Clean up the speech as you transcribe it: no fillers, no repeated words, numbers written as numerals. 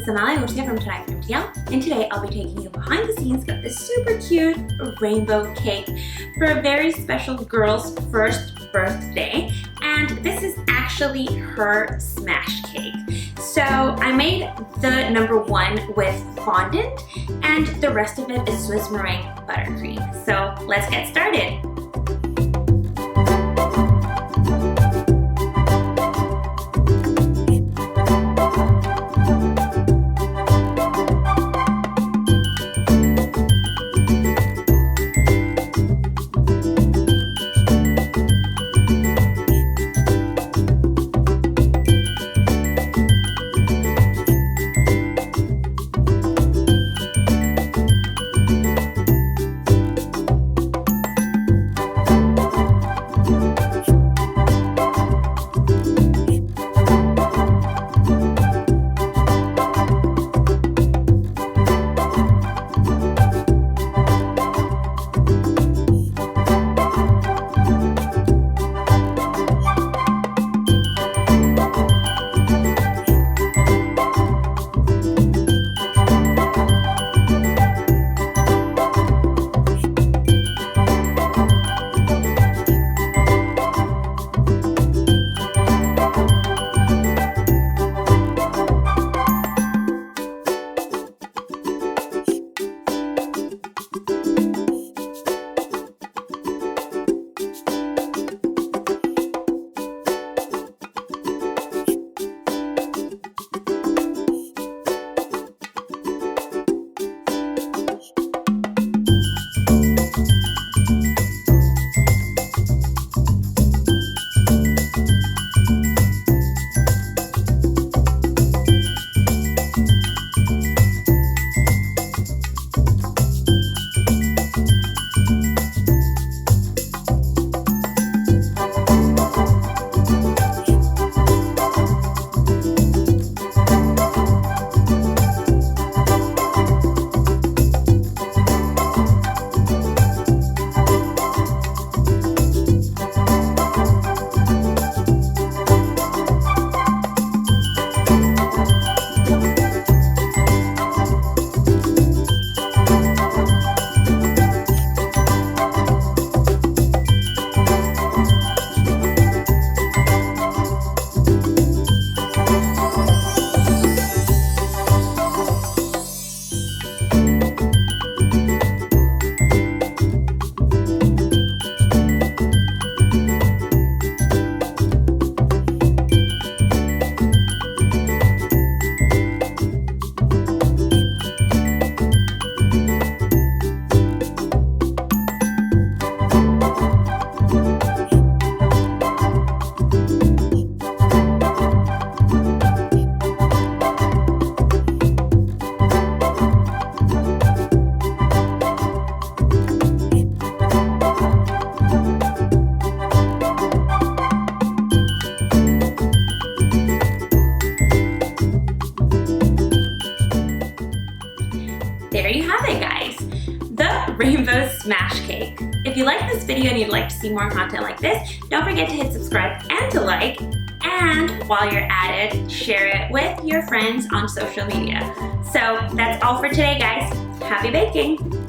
Samali Hosia from To Die For MTL, and today I'll be taking you behind the scenes of this super cute rainbow cake for a very special girl's first birthday, and this is actually her smash cake. So I made the number one with fondant, and the rest of it is Swiss meringue buttercream. So let's get started. There you have it, guys, the rainbow smash cake. If you like this video and you'd like to see more content like this, don't forget to hit subscribe and to like, and while you're at it, share it with your friends on social media. So that's all for today, guys. Happy baking!